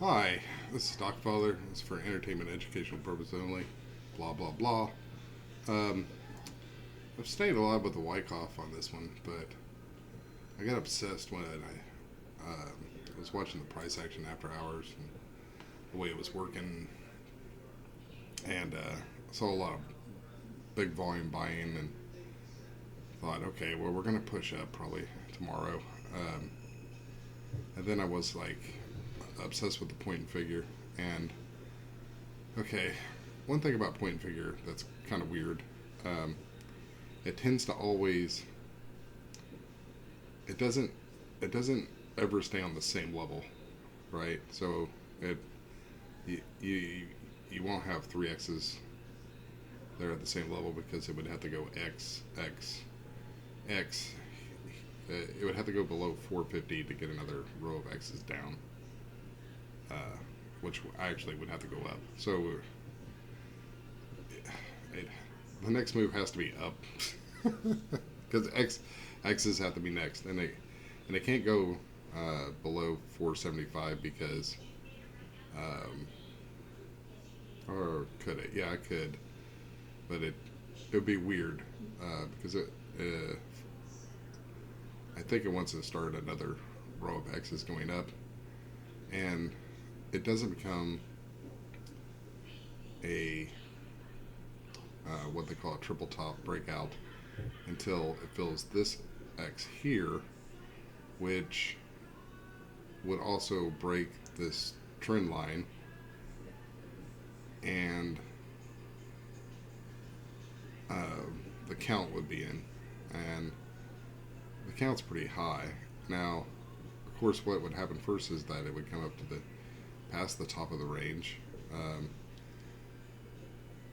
Hi, this is Doc Father. It's for entertainment, educational purposes only. Blah blah blah. Um, I've stayed alive with the Wyckoff on this one, but I got obsessed when I was watching the price action after hours and the way it was working, and saw a lot of big volume buying, and thought, okay, well we're gonna push up probably tomorrow. Um, and then I was like obsessed with the point and figure, and okay, one thing about point and figure that's kind of weird. Um, it tends to always it doesn't it doesn't ever stay on the same level, right? So it you you won't have three x's there at the same level because it would have to go x x x. It would have to go below 450 to get another row of x's down, uh, which I actually would have to go up. So it, the next move has to be up because x's have to be next, and they can't go below 475 because um, or could it? Yeah, I could, but it would be weird because I think it wants to start another row of x's going up, and it doesn't become a what they call a triple top breakout until it fills this X here, which would also break this trend line, and the count would be in, and the count's pretty high. Now, of course, what would happen first is that it would come up to the past the top of the range. Um,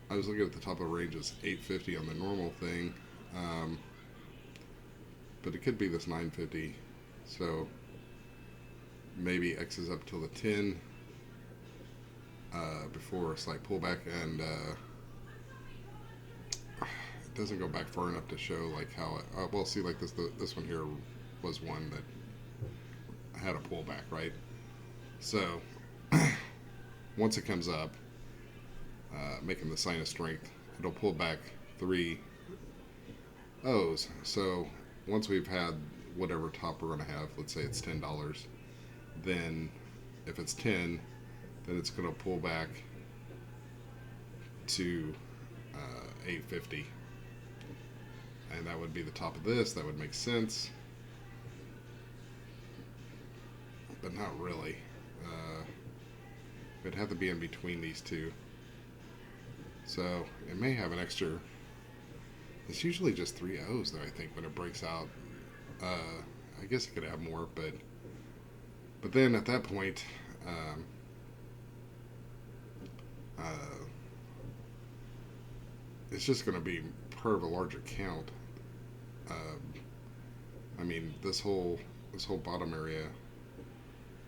I was looking at the top of the range as 850 on the normal thing, um, but it could be this 950. So maybe X is up till the 10 before a slight pullback, and it doesn't go back far enough to show like how it. Well, see, like this one here was one that had a pullback, right? So once it comes up, making the sign of strength, it'll pull back three O's. So once we've had whatever top we're going to have, let's say it's $10, then if it's 10, then it's going to pull back to 850, and that would be the top of this. That would make sense, but not really. It'd have to be in between these two. So it may have an extra. It's usually just three O's though. I think when it breaks out, I guess it could have more, but then at that point, it's just going to be part of a larger count. Um, I mean, this whole bottom area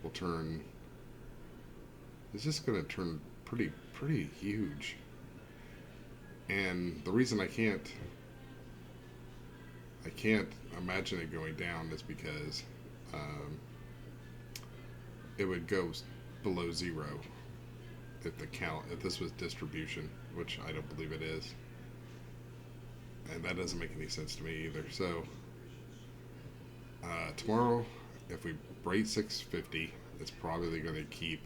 will turn. It's just going to turn pretty huge. And the reason I can't imagine it going down is because it would go below zero if this was distribution, which I don't believe it is, and that doesn't make any sense to me either. So tomorrow, if we break 650, it's probably going to keep.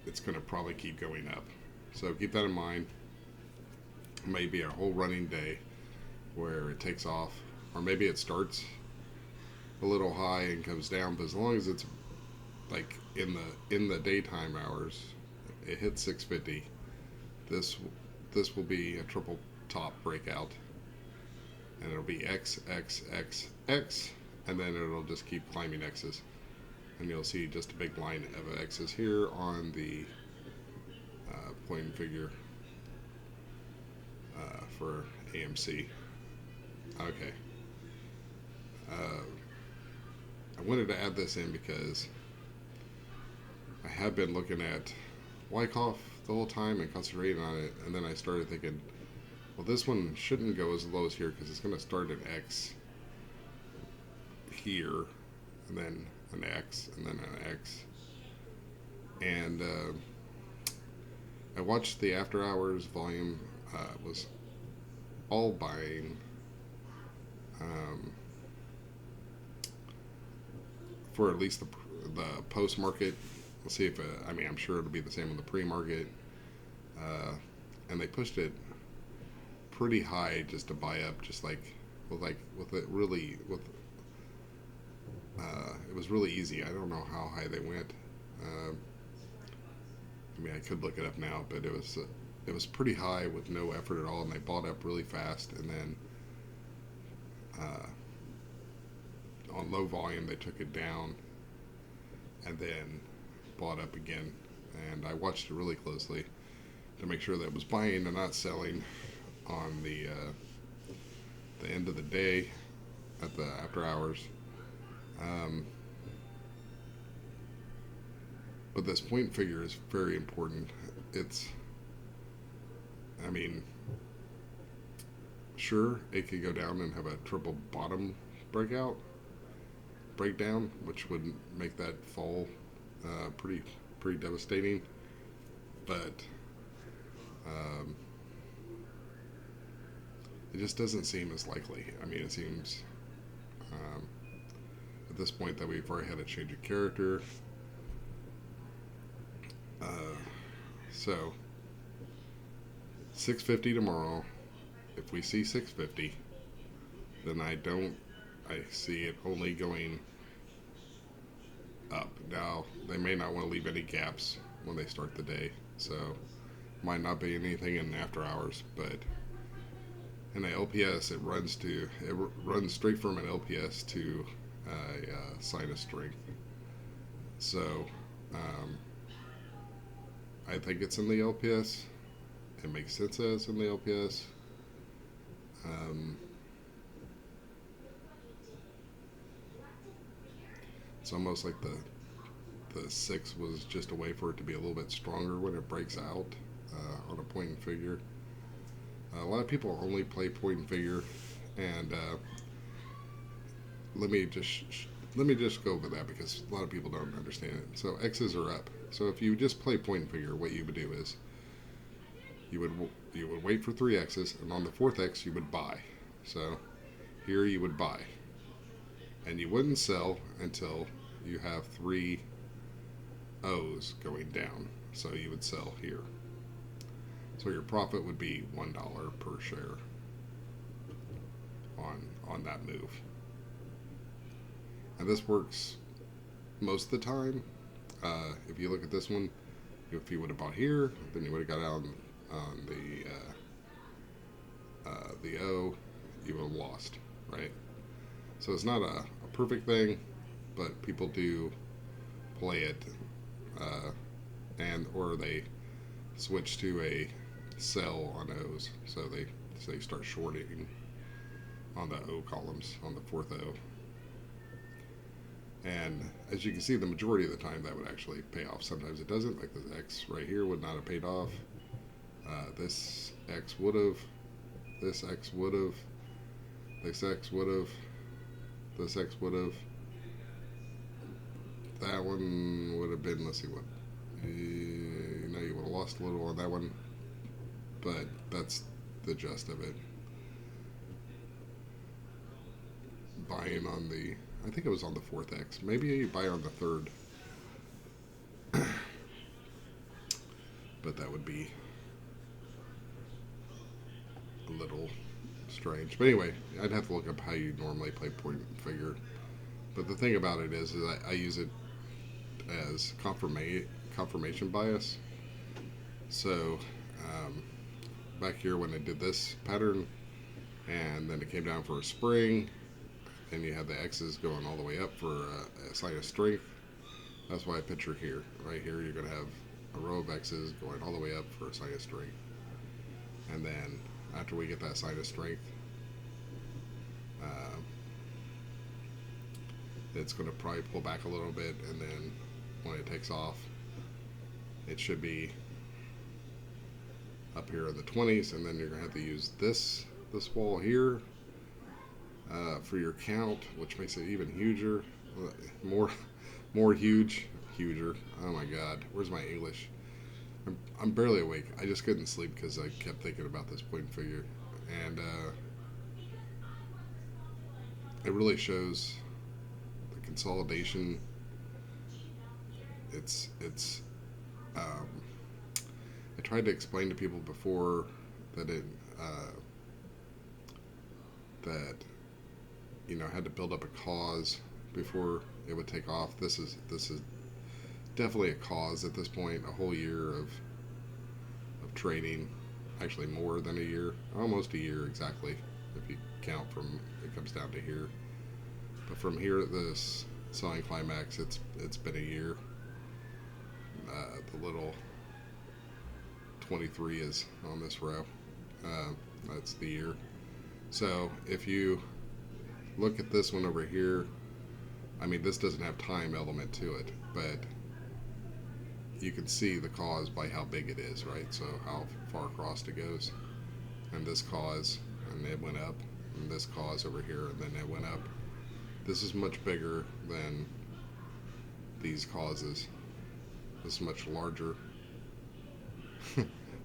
It's going to probably keep going up. So keep that in mind. Maybe a whole running day where it takes off, or maybe it starts a little high and comes down. But as long as it's like in the daytime hours, it hits 650. This will be a triple top breakout, and it'll be X X X X, and then it'll just keep climbing X's, and you'll see just a big line of X's here on the point and figure for AMC. Okay. I wanted to add this in because I have been looking at Wyckoff the whole time and concentrating on it, and then I started thinking, well, this one shouldn't go as low as here because it's going to start at X here, and then an X, and then an X, and I watched the after hours volume. Was all buying for at least the post market. We'll see if I mean, I'm sure it'll be the same in the pre market. And they pushed it pretty high just to buy up, just like with it really with it was really easy. I don't know how high they went. I mean, I could look it up now, but it was pretty high with no effort at all, and they bought up really fast. And then on low volume, they took it down, and then bought up again. And I watched it really closely to make sure that it was buying and not selling on the end of the day at the after hours. But this point figure is very important. I mean, sure, it could go down and have a triple bottom breakdown, which would make that fall pretty devastating. But it just doesn't seem as likely. I mean, it seems at this point that we've already had a change of character. So 650 tomorrow. If we see 650, then I see it only going up. Now, they may not want to leave any gaps when they start the day, so might not be anything in after hours, but in the LPS, it runs straight from an LPS to a sign of strength. So I think it's in the LPS. It makes sense that it's in the LPS. It's almost like the 6 was just a way for it to be a little bit stronger when it breaks out on a point and figure. A lot of people only play point and figure, and let me just go over that because a lot of people don't understand it. So X's are up. So if you just play point and figure, what you would do is you would wait for 3 X's, and on the 4th X you would buy. So here you would buy, and you wouldn't sell until you have 3 O's going down. So you would sell here. So your profit would be $1 per share on that move. And this works most of the time. If you look at this one, if you would have bought here, then you would have got out on the O, you would have lost, right? So it's not a perfect thing, but people do play it, or they switch to a sell on O's, so they start shorting on the O columns on the 4th O. And as you can see, the majority of the time that would actually pay off. Sometimes it doesn't, like this X right here would not have paid off. This X would have. This X would have. This X would have. This X would have. That one would have been, let's see what. You would have lost a little on that one. But that's the gist of it. Buying on the, I think it was on the 4th X. Maybe you buy on the 3rd. But that would be a little strange. But anyway, I'd have to look up how you normally play point and figure. But the thing about it is I use it as confirmation bias. So back here when I did this pattern, and then it came down for a spring, and you have the X's going all the way up for a sign of strength. That's why I picture here. Right here, you're going to have a row of X's going all the way up for a sign of strength. And then after we get that sign of strength, it's going to probably pull back a little bit, and then when it takes off, it should be up here in the 20s, and then you're going to have to use this wall here for your count, which makes it even huger, more huge huger. Oh my God, where's my English? I'm barely awake. I just couldn't sleep because I kept thinking about this point and figure, and it really shows the consolidation. It's. Um, I tried to explain to people before that that had to build up a cause before it would take off. This is definitely a cause at this point. A whole year of training, actually more than a year, almost a year exactly, if you count from it comes down to here. But from here at this selling climax, it's been a year. The little 23 is on this row. That's the year. So if you look at this one over here, I mean, this doesn't have time element to it, but you can see the cause by how big it is, right? So how far across it goes. And this cause, and it went up, and this cause over here, and then it went up. This is much bigger than these causes. This is much larger,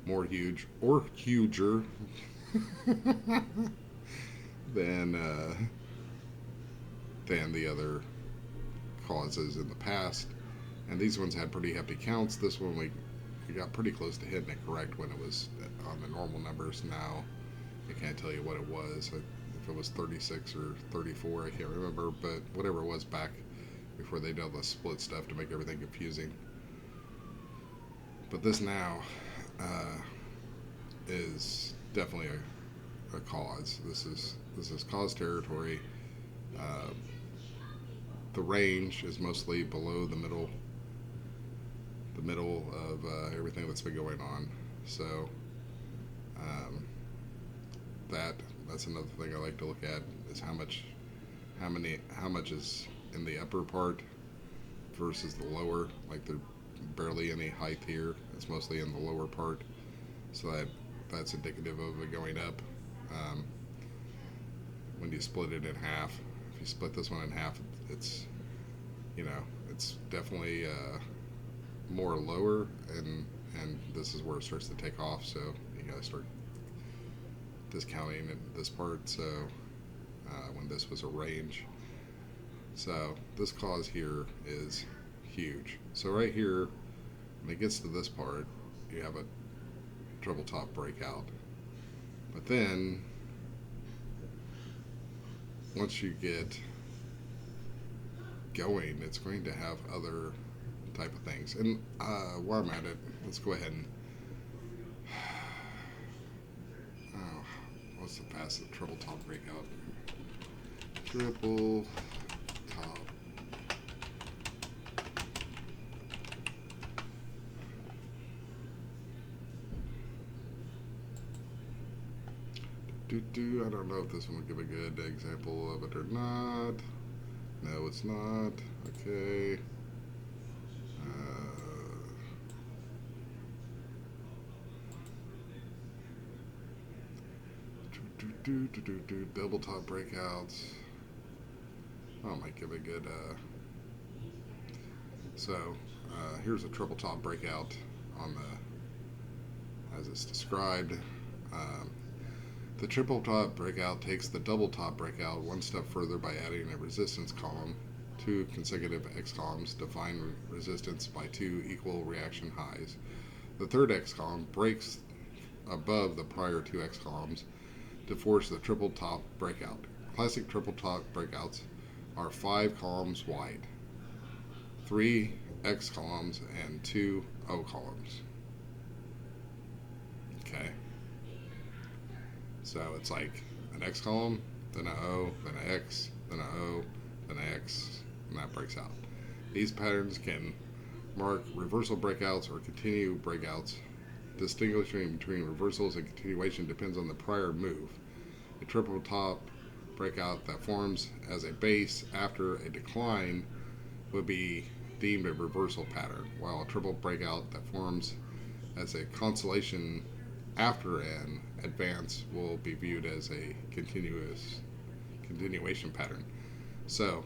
more huge, or huger than the other causes in the past. And these ones had pretty hefty counts. This one we got pretty close to hitting it correct when it was on the normal numbers. Now I can't tell you what it was. If it was 36 or 34, I can't remember. But whatever it was back before they did all the split stuff to make everything confusing. But this now is definitely a cause. This is cause territory. The range is mostly below the middle of everything that's been going on. So that's another thing I like to look at is how much is in the upper part versus the lower. Like there's barely any height here. It's mostly in the lower part. So that's indicative of it going up. When you split it in half, if you split this one in half, it's definitely more lower, and this is where it starts to take off. So you gotta start discounting this part. So when this was a range, so this cause here is huge. So right here, when it gets to this part, you have a treble top breakout. But then once you get going, it's going to have other type of things. And while I'm at it, let's go ahead and what's the fastest triple top breakout? Triple top. I don't know if this one will give a good example of it or not. No, it's not. Okay. Double top breakouts. Oh, might give a good. Here's a triple top breakout on as it's described. The triple top breakout takes the double top breakout one step further by adding a resistance column, two consecutive X columns define resistance by two equal reaction highs. The third X column breaks above the prior two X columns to force the triple top breakout. Classic triple top breakouts are 5 columns wide, 3 X columns, and 2 O columns. Okay. So it's like an X column, then an O, then an X, then an O, then an X, and that breaks out. These patterns can mark reversal breakouts or continue breakouts. Distinguishing between reversals and continuation depends on the prior move. A triple top breakout that forms as a base after a decline would be deemed a reversal pattern, while a triple breakout that forms as a consolidation after an advance will be viewed as a continuation pattern. So,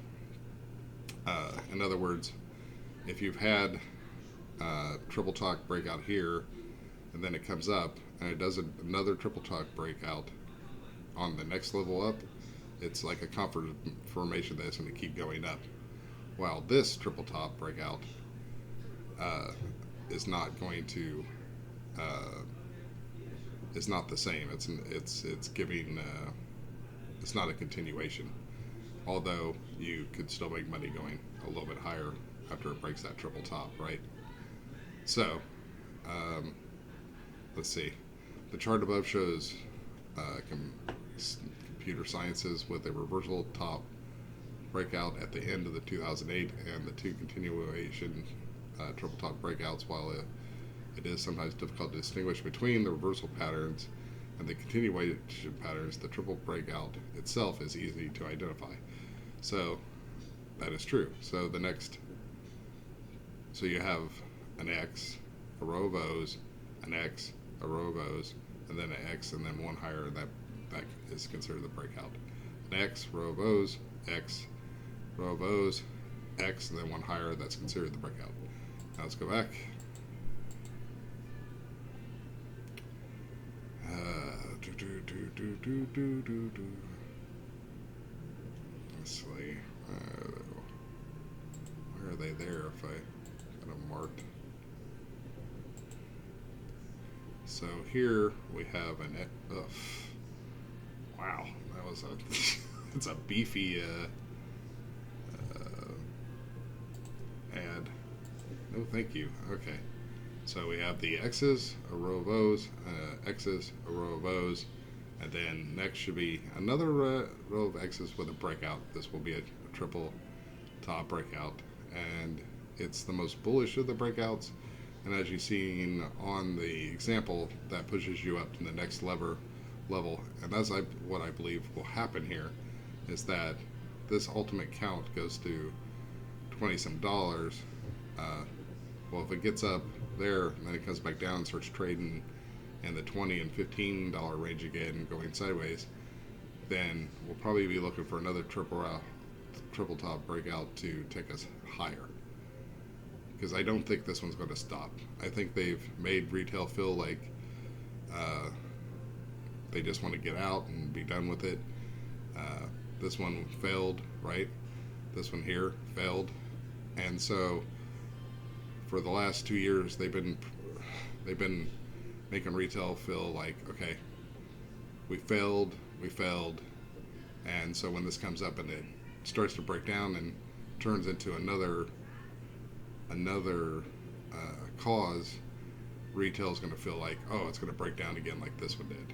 in other words, if you've had triple top breakout here, and then it comes up and it does another triple top breakout on the next level up, it's like a confirmation that it's going to keep going up. While this triple top breakout is not going to, it's not the same. It's giving, it's not a continuation. Although you could still make money going a little bit higher after it breaks that triple top, right? So, let's see. The chart above shows computer sciences with a reversal top breakout at the end of the 2008 and the two continuation triple top breakouts. While it is sometimes difficult to distinguish between the reversal patterns and the continuation patterns, the triple breakout itself is easy to identify. So that is true. So the next, so you have an X, a row of O's, an X, a row of O's, and then an X, and then one higher, and that is considered the breakout. An X, row of O's, X, row of O's, X, and then one higher, that's considered the breakout. Now let's go back. Let's see. Where are they there if I got them marked? So here we have an, wow, that was a, it's a beefy ad. No, thank you. Okay. So we have the X's, a row of O's, X's, a row of O's, and then next should be another row of X's with a breakout. This will be a triple top breakout, and it's the most bullish of the breakouts. And as you've seen on the example, that pushes you up to the next level. And that's what I believe will happen here, is that this ultimate count goes to $20-some. Well, if it gets up there and then it comes back down and starts trading in the $20 and $15 range again, going sideways, then we'll probably be looking for another triple top breakout to take us higher. Because I don't think this one's going to stop. I think they've made retail feel like they just want to get out and be done with it. This one failed, right? This one here failed, and so for the last 2 years they've been making retail feel like, okay, we failed, and so when this comes up and it starts to break down and turns into another cause, retail is going to feel like, oh, it's going to break down again like this one did,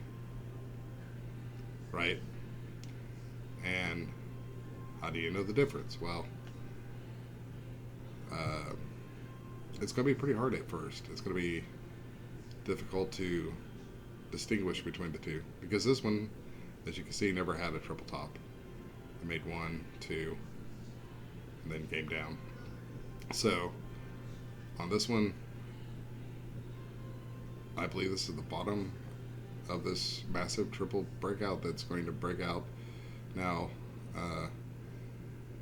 right? And how do you know the difference? Well, it's going to be pretty hard at first. It's going to be difficult to distinguish between the two, because this one, as you can see, never had a triple top. It made 1, 2, and then came down. So on this one, I believe this is the bottom of this massive triple breakout that's going to break out. Now,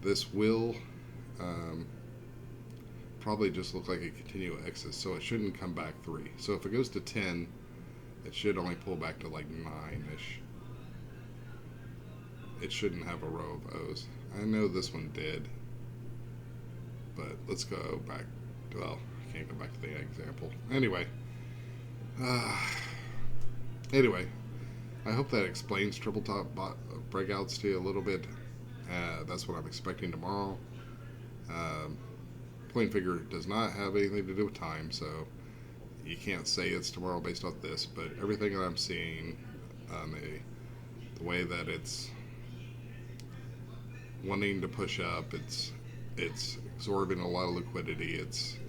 this will probably just look like a continual X's, so it shouldn't come back 3. So if it goes to 10, it should only pull back to like 9-ish. It shouldn't have a row of O's. I know this one did, but let's go back. Well, I can't go back to the example. Anyway, I hope that explains triple top breakouts to you a little bit. That's what I'm expecting tomorrow. Plain figure does not have anything to do with time, so you can't say it's tomorrow based off this, but everything that I'm seeing, the way that it's wanting to push up, it's absorbing a lot of liquidity. It's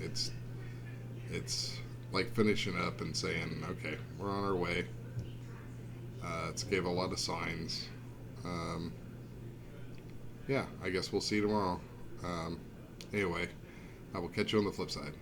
like finishing up and saying, okay, we're on our way. It's gave a lot of signs. Yeah, I guess we'll see you tomorrow. Anyway, I will catch you on the flip side.